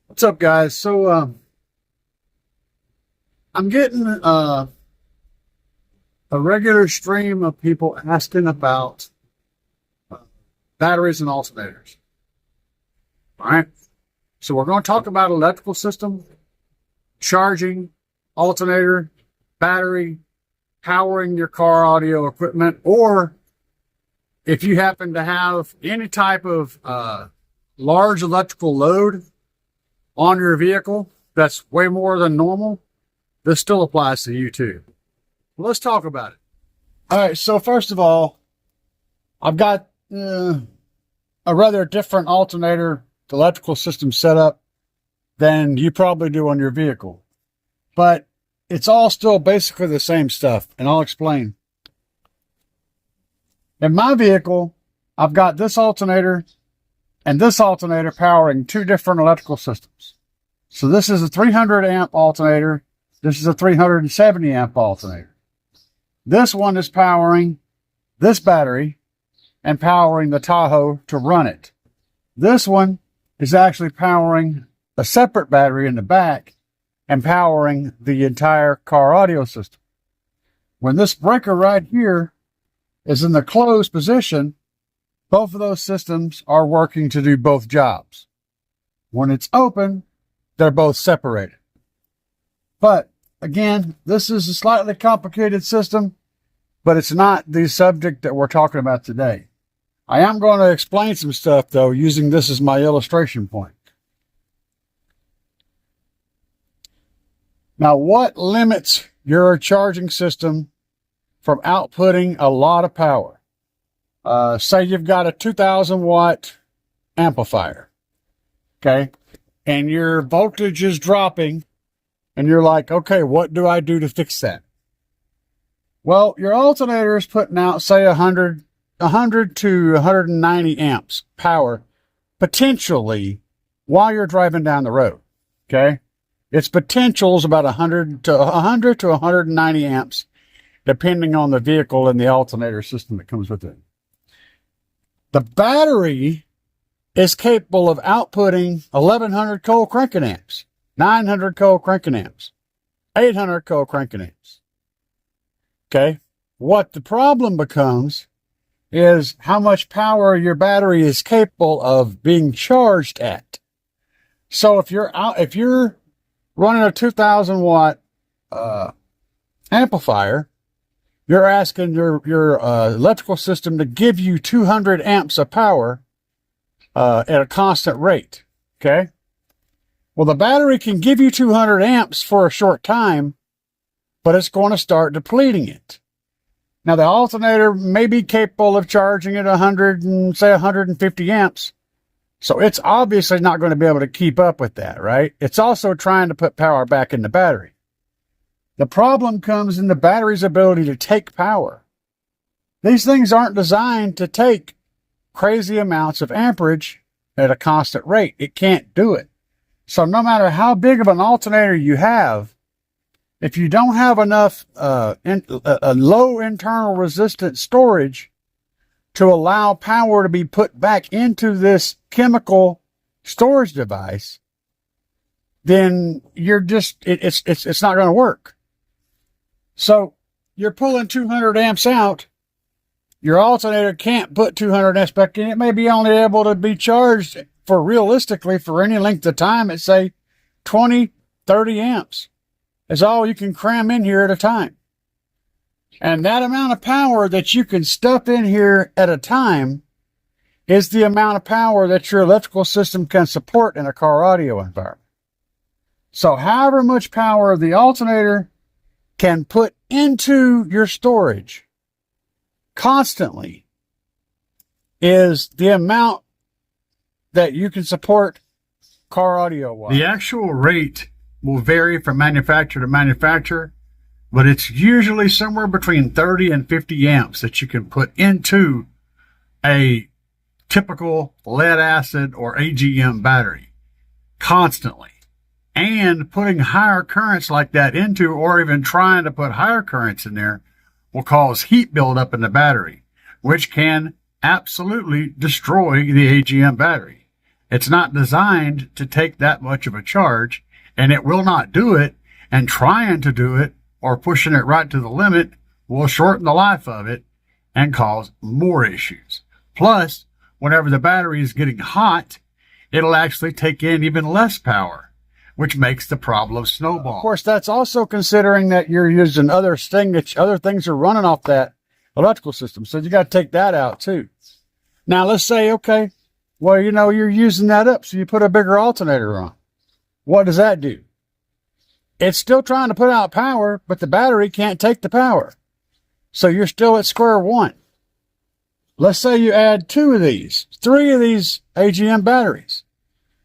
What's up, guys? So I'm getting a regular stream of people asking about batteries and alternators. All right. So we're going to talk about electrical system, charging, alternator, battery, powering your car audio equipment, or if you happen to have any type of large electrical load on your vehicle that's way more than normal, this still applies to you too. Let's talk about it. All right, so first of all, I've got a rather different alternator electrical system set up than you probably do on your vehicle. But it's all still basically the same stuff, and I'll explain. In my vehicle, I've got this alternator and this alternator powering two different electrical systems. So this is a 300 amp alternator. This is a 370 amp alternator. This one is powering this battery and powering the Tahoe to run it. This one is actually powering a separate battery in the back and powering the entire car audio system. When this breaker right here is in the closed position, both of those systems are working to do both jobs. When it's open, they're both separated. But again, this is a slightly complicated system, but it's not the subject that we're talking about today. I am going to explain some stuff, though, using this as my illustration point. Now, what limits your charging system from outputting a lot of power? Say you've got a 2,000 watt amplifier, okay? And your voltage is dropping, and you're like, okay, what do I do to fix that? Well, your alternator is putting out, say, 100 to 190 amps power, potentially, while you're driving down the road, okay? Its potential is about 100 to 190 amps, depending on the vehicle and the alternator system that comes with it. The battery is capable of outputting 1,100 cold cranking amps, 900 cold cranking amps, 800 cold cranking amps. Okay? What the problem becomes is how much power your battery is capable of being charged at. So if you're running a 2,000 watt amplifier, you're asking your electrical system to give you 200 amps of power at a constant rate, okay? Well, the battery can give you 200 amps for a short time, but it's going to start depleting it. Now, the alternator may be capable of charging at 100 and say 150 amps, so it's obviously not going to be able to keep up with that, right? It's also trying to put power back in the battery. The problem comes in the battery's ability to take power. These things aren't designed to take crazy amounts of amperage at a constant rate. It can't do it. So no matter how big of an alternator you have, if you don't have enough a low internal resistance storage to allow power to be put back into this chemical storage device, then you're just, it's not going to work. So you're pulling 200 amps out. Your alternator can't put 200 amps back in. It may be only able to be charged for realistically for any length of time at say 20, 30 amps is all you can cram in here at a time. And that amount of power that you can stuff in here at a time is the amount of power that your electrical system can support in a car audio environment. So however much power the alternator can put into your storage constantly is the amount that you can support car audio wise. The actual rate will vary from manufacturer to manufacturer, but it's usually somewhere between 30 and 50 amps that you can put into a typical lead acid or AGM battery constantly. And putting higher currents like that into, or even trying to put higher currents in there, will cause heat buildup in the battery, which can absolutely destroy the AGM battery. It's not designed to take that much of a charge, and it will not do it, and trying to do it or pushing it right to the limit will shorten the life of it and cause more issues. Plus, whenever the battery is getting hot, it'll actually take in even less power, which makes the problem snowball. Of course, that's also considering that you're using other things are running off that electrical system. So you got to take that out too. Now, let's say, okay, well, you know, you're using that up, so you put a bigger alternator on. What does that do? It's still trying to put out power, but the battery can't take the power. So you're still at square one. Let's say you add 3 of these AGM batteries.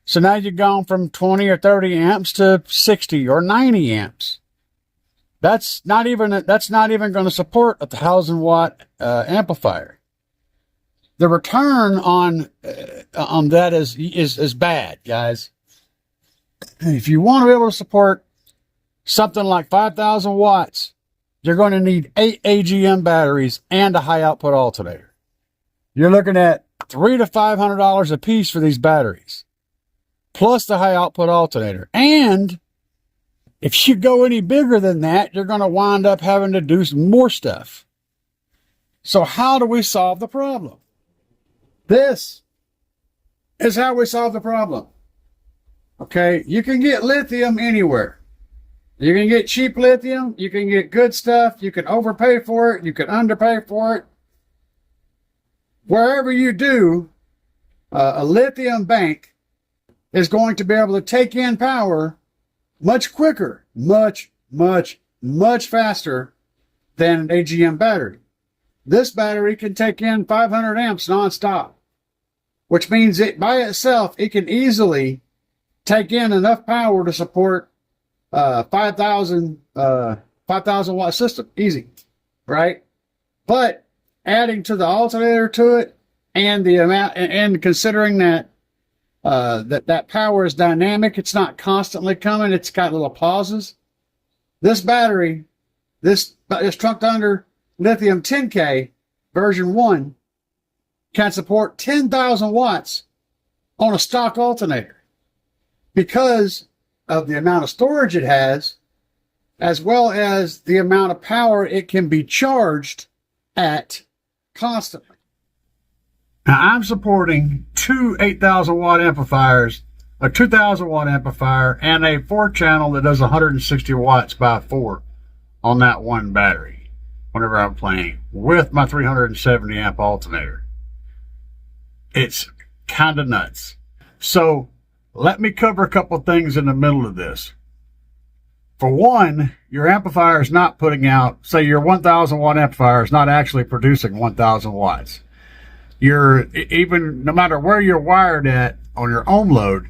So now you've gone from 20 or 30 amps to 60 or 90 amps. That's not even going to support a 1,000-watt amplifier. The return on that is bad, guys. If you want to be able to support something like 5,000 watts, you're going to need 8 AGM batteries and a high output alternator. You're looking at $300 to $500 a piece for these batteries, plus the high output alternator. And if you go any bigger than that, you're going to wind up having to do some more stuff. So how do we solve the problem? This is how we solve the problem. Okay, you can get lithium anywhere. You can get cheap lithium, you can get good stuff, you can overpay for it, you can underpay for it. Wherever you do, a lithium bank is going to be able to take in power much quicker, much faster than an AGM battery. This battery can take in 500 amps nonstop, which means it by itself, it can easily take in enough power to support 5,000 watt system, easy, right? But adding to the alternator to it, and the amount, and considering that that power is dynamic, it's not constantly coming, it's got little pauses. This battery, this Trunk Thunder Lithium 10K version 1 can support 10,000 watts on a stock alternator because of the amount of storage it has, as well as the amount of power it can be charged at constantly. Now, I'm supporting 2 8,000 watt amplifiers, a 2,000 watt amplifier, and a 4-channel that does 160 watts by 4 on that one battery whenever I'm playing with my 370 amp alternator. It's kind of nuts. So let me cover a couple of things in the middle of this. For one, your amplifier is not putting out, say your 1,000 watt amplifier is not actually producing 1,000 watts. Even no matter where you're wired at on your ohm load,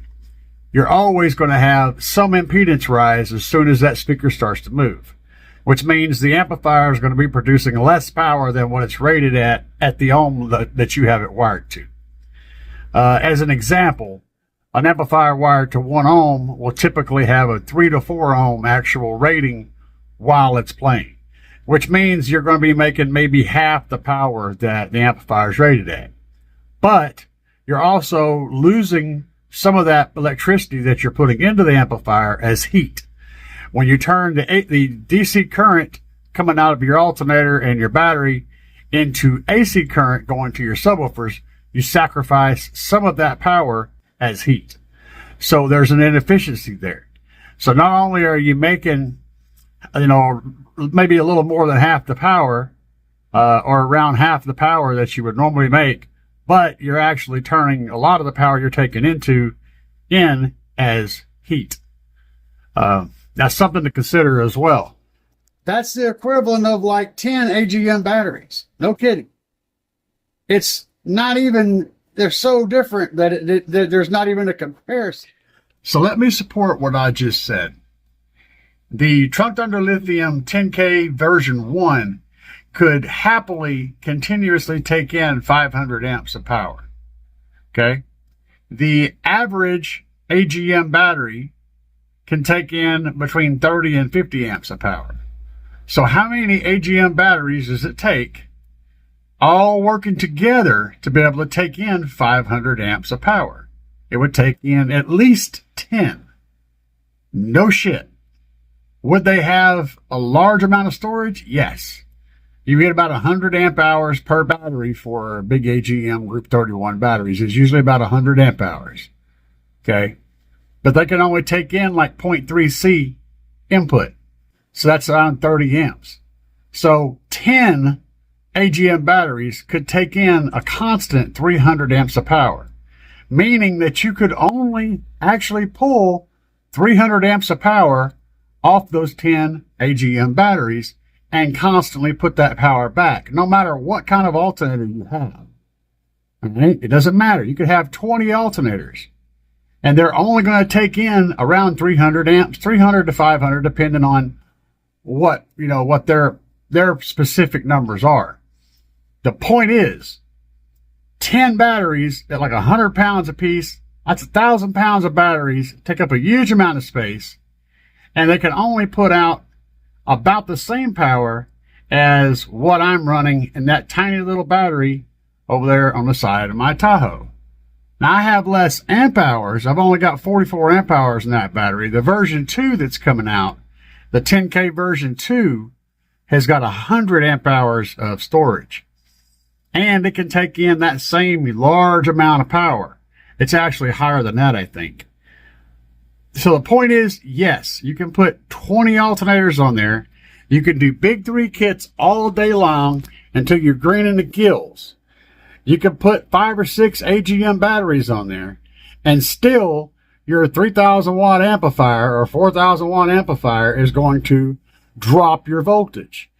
you're always going to have some impedance rise as soon as that speaker starts to move, which means the amplifier is going to be producing less power than what it's rated at the ohm that you have it wired to. As an example, an amplifier wired to 1 ohm will typically have a 3 to 4 ohm actual rating while it's playing, which means you're going to be making maybe half the power that the amplifier is rated at. But you're also losing some of that electricity that you're putting into the amplifier as heat. When you turn the DC current coming out of your alternator and your battery into AC current going to your subwoofers, you sacrifice some of that power as heat. So there's an inefficiency there. So not only are you making, maybe a little more than half the power, or around half the power that you would normally make, but you're actually turning a lot of the power you're taking in as heat. That's something to consider as well. That's the equivalent of like 10 AGM batteries. No kidding. It's not even, they're so different that there's not even a comparison. So let me support what I just said. The Trunk Thunder Lithium 10K version 1 could happily continuously take in 500 amps of power. Okay? The average AGM battery can take in between 30 and 50 amps of power. So how many AGM batteries does it take, all working together, to be able to take in 500 amps of power? it would take in at least 10. No shit. Would they have a large amount of storage? Yes. You get about 100 amp hours per battery for big AGM Group 31 batteries. It's usually about 100 amp hours. Okay. But they can only take in like 0.3 C input. So that's around 30 amps. So 10 AGM batteries could take in a constant 300 amps of power, meaning that you could only actually pull 300 amps of power off those 10 AGM batteries and constantly put that power back, no matter what kind of alternator you have. All right? It doesn't matter. You could have 20 alternators, and they're only going to take in around 300 amps, 300 to 500, depending on what their specific numbers are. The point is, 10 batteries at like 100 pounds a piece, that's 1,000 pounds of batteries, take up a huge amount of space, and they can only put out about the same power as what I'm running in that tiny little battery over there on the side of my Tahoe. Now, I have less amp hours. I've only got 44 amp hours in that battery. The version 2 that's coming out, the 10K version 2, has got 100 amp hours of storage. And it can take in that same large amount of power. It's actually higher than that, I think. So the point is, yes, you can put 20 alternators on there. You can do big 3 kits all day long until you're greening the gills. You can put 5 or 6 AGM batteries on there, and still your 3,000 watt amplifier or 4,000 watt amplifier is going to drop your voltage.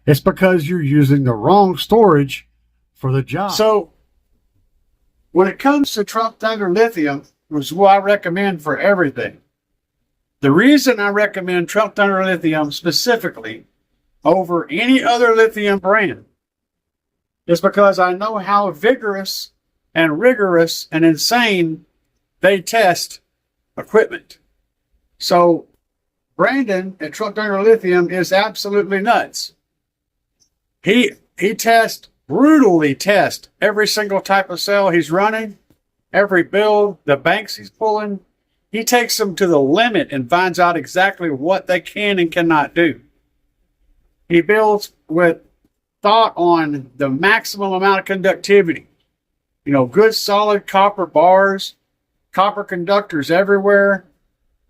It's because you're using the wrong storage for the job. So when it comes to Trunk Thunder Lithium, which is what I recommend for everything, the reason I recommend Trunk Thunder Lithium specifically over any other lithium brand is because I know how vigorous and rigorous and insane they test equipment. So Brandon at Trunk Thunder Lithium is absolutely nuts. He brutally tests every single type of cell he's running, every build, the banks he's pulling. He takes them to the limit and finds out exactly what they can and cannot do. He builds with thought on the maximum amount of conductivity. Good solid copper bars, copper conductors everywhere.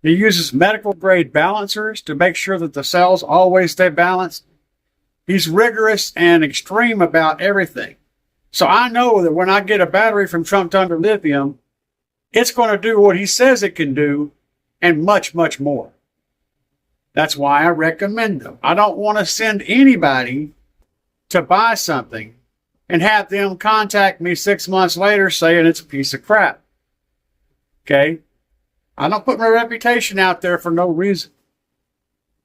He uses medical grade balancers to make sure that the cells always stay balanced. He's rigorous and extreme about everything. So I know that when I get a battery from Trunk Thunder Lithium, it's going to do what he says it can do and much, much more. That's why I recommend them. I don't want to send anybody to buy something and have them contact me 6 months later saying it's a piece of crap. Okay? I don't put my reputation out there for no reason.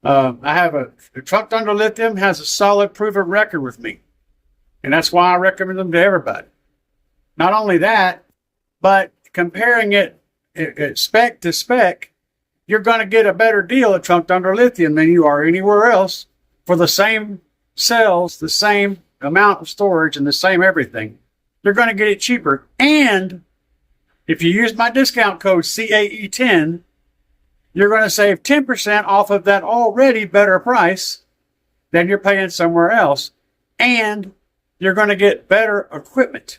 Trunk Thunder Lithium has a solid proven record with me. And that's why I recommend them to everybody. Not only that, but comparing it spec to spec, you're going to get a better deal at Trunk Thunder Lithium than you are anywhere else for the same cells, the same amount of storage, and the same everything. You're going to get it cheaper. And if you use my discount code CAE10, you're going to save 10% off of that already better price than you're paying somewhere else. And you're going to get better equipment.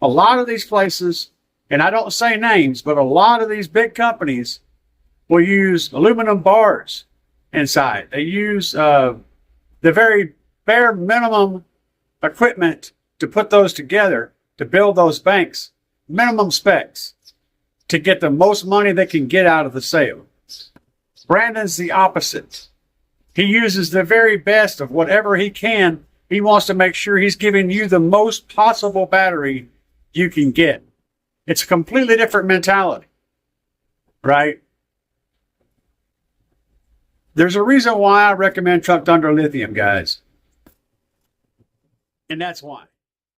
A lot of these places, and I don't say names, but a lot of these big companies will use aluminum bars inside. They use the very bare minimum equipment to put those together, to build those banks, minimum specs, to get the most money they can get out of the sale. Brandon's the opposite. He uses the very best of whatever he can. He wants to make sure he's giving you the most possible battery you can get. It's a completely different mentality, right? There's a reason why I recommend Trunk Thunder Lithium, guys. And that's why.